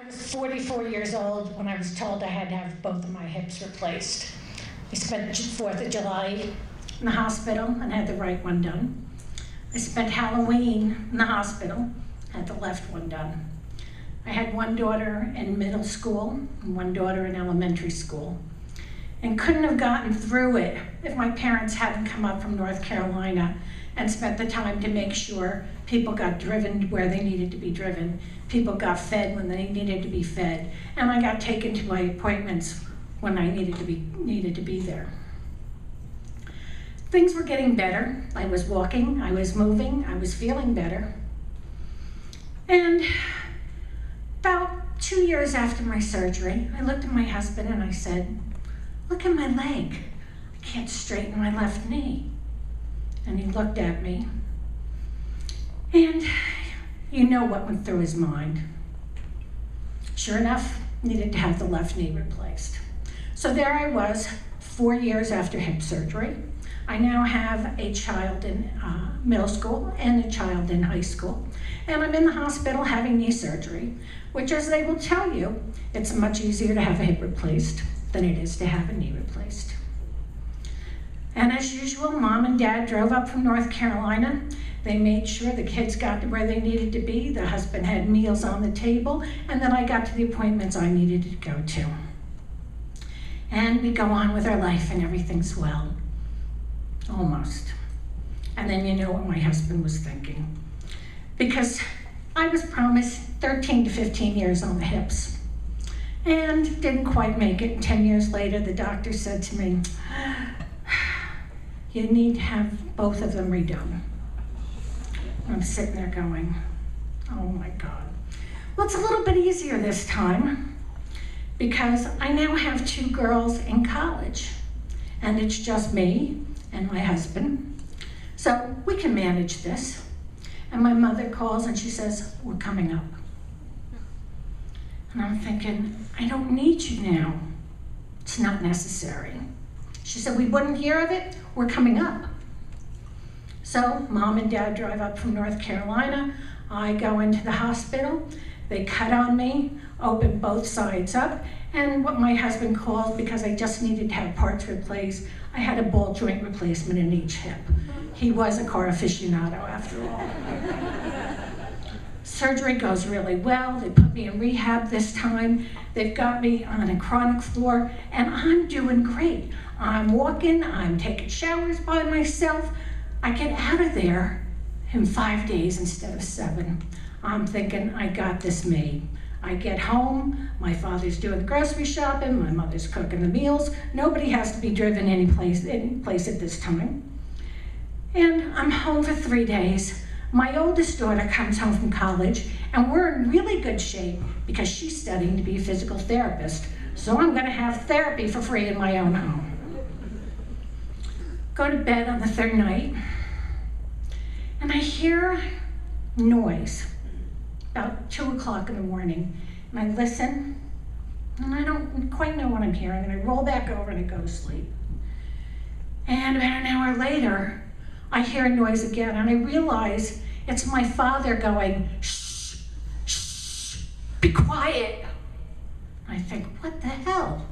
was 44 years old when I was told I had to have both of my hips replaced. I spent 4th of July in the hospital and had the right one done. I spent Halloween in the hospital, had the left one done. I had one daughter in middle school and one daughter in elementary school, and couldn't have gotten through it if my parents hadn't come up from North Carolina and spent the time to make sure people got driven where they needed to be driven, people got fed when they needed to be fed, and I got taken to my appointments when I needed to be there. Things were getting better. I was walking, I was moving, I was feeling better. And about 2 years after my surgery, I looked at my husband and I said, "Look at my leg. I can't straighten my left knee." And he looked at me, and you know what went through his mind. Sure enough, needed to have the left knee replaced. So there I was, 4 years after hip surgery. I now have a child in middle school and a child in high school. And I'm in the hospital having knee surgery, which, as they will tell you, it's much easier to have a hip replaced than it is to have a knee replaced. And as usual, Mom and Dad drove up from North Carolina. They made sure the kids got to where they needed to be, the husband had meals on the table, and that I got to the appointments I needed to go to. And we go on with our life and everything's well. Almost. And then you know what my husband was thinking. Because I was promised 13 to 15 years on the hips and didn't quite make it. And 10 years later, the doctor said to me, "You need to have both of them redone." I'm sitting there going, oh my God. Well, it's a little bit easier this time because I now have 2 girls in college and it's just me and my husband. So we can manage this. And my mother calls and she says, "We're coming up." And I'm thinking, I don't need you now. It's not necessary. She said, "We wouldn't hear of it. We're coming up." So Mom and Dad drive up from North Carolina. I go into the hospital. They cut on me, open both sides up, and what my husband calls, because I just needed to have parts replaced, I had a ball joint replacement in each hip. He was a car aficionado after all. Surgery goes really well. They put me in rehab this time. They've got me on a chronic floor, and I'm doing great. I'm walking, I'm taking showers by myself. I get out of there in 5 days instead of 7. I'm thinking, I got this made. I get home, my father's doing the grocery shopping, my mother's cooking the meals. Nobody has to be driven any place at this time. And I'm home for 3 days. My oldest daughter comes home from college, and we're in really good shape because she's studying to be a physical therapist. So I'm gonna have therapy for free in my own home. Go to bed on the 3rd night, and I hear noise about 2 o'clock in the morning. And I listen, and I don't quite know what I'm hearing, and I roll back over and I go to sleep. And about an hour later, I hear a noise again, and I realize it's my father going, "Shh, shh, be quiet." I think, what the hell?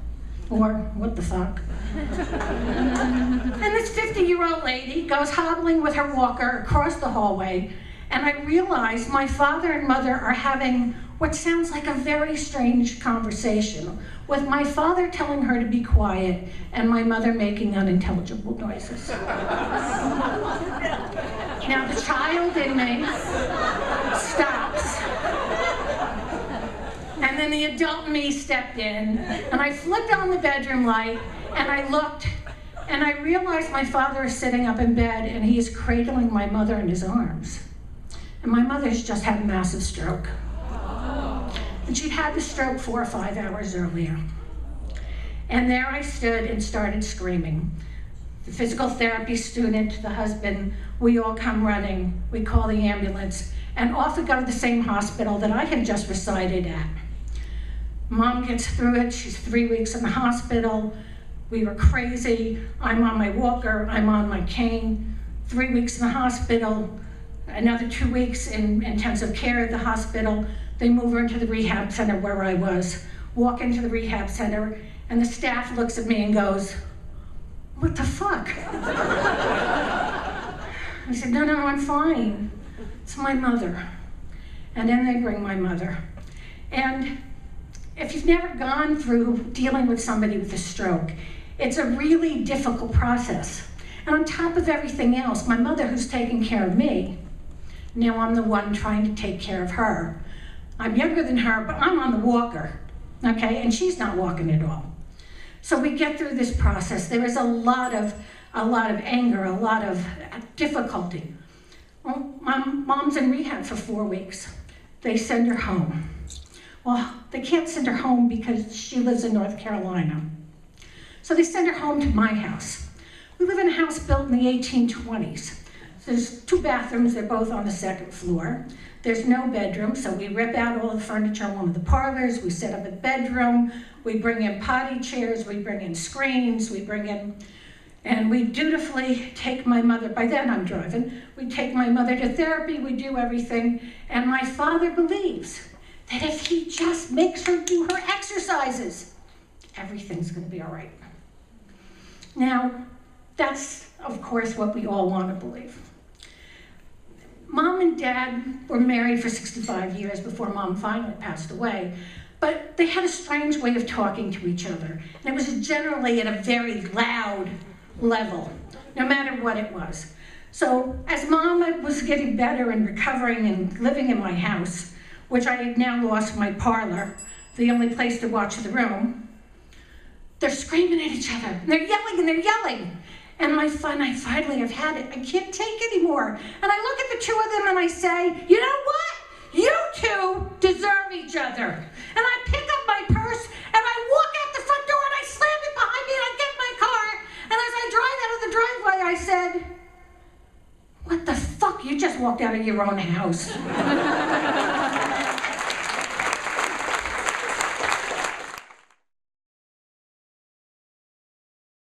Or, what the fuck? And this 50-year-old lady goes hobbling with her walker across the hallway, and I realize my father and mother are having what sounds like a very strange conversation, with my father telling her to be quiet and my mother making unintelligible noises. Now the child in me stops. And then the adult me stepped in, and I flipped on the bedroom light, and I looked, and I realized my father is sitting up in bed, and he is cradling my mother in his arms. And my mother's just had a massive stroke. And she'd had the stroke 4 or 5 hours earlier. And there I stood and started screaming. The physical therapy student, the husband, we all come running. We call the ambulance, and off we go to the same hospital that I had just resided at. Mom gets through it. She's 3 weeks in the hospital. We were crazy. I'm on my walker. I'm on my cane. 3 weeks in the hospital. Another 2 weeks in intensive care at the hospital. They move her into the rehab center where I was. Walk into the rehab center, and the staff looks at me and goes, "What the fuck?" I said, no, I'm fine. It's my mother. And then they bring my mother. And if you've never gone through dealing with somebody with a stroke, it's a really difficult process. And on top of everything else, my mother, who's taking care of me, now I'm the one trying to take care of her. I'm younger than her, but I'm on the walker, okay? And she's not walking at all. So we get through this process. There is a lot of anger, a lot of difficulty. Well, my mom's in rehab for 4 weeks. They send her home. Well, they can't send her home because she lives in North Carolina. So they send her home to my house. We live in a house built in the 1820s. There's 2 bathrooms, they're both on the 2nd floor. There's no bedroom, so we rip out all the furniture in one of the parlors, we set up a bedroom, we bring in potty chairs, we bring in screens, and we dutifully take my mother, by then I'm driving, we take my mother to therapy, we do everything, and my father believes that if he just makes her do her exercises, everything's gonna be all right. Now, that's, of course, what we all want to believe. Mom and Dad were married for 65 years before Mom finally passed away, but they had a strange way of talking to each other, and it was generally at a very loud level, no matter what it was. So as Mom was getting better and recovering and living in my house, which I had now lost my parlor, the only place to watch the room, they're screaming at each other, and they're yelling. And I finally have had it. I can't take anymore. And I look at the 2 of them and I say, you know what? You 2 deserve each other. And I pick up my purse and I walk out the front door and I slam it behind me and I get in my car. And as I drive out of the driveway, I said, what the fuck? You just walked out of your own house.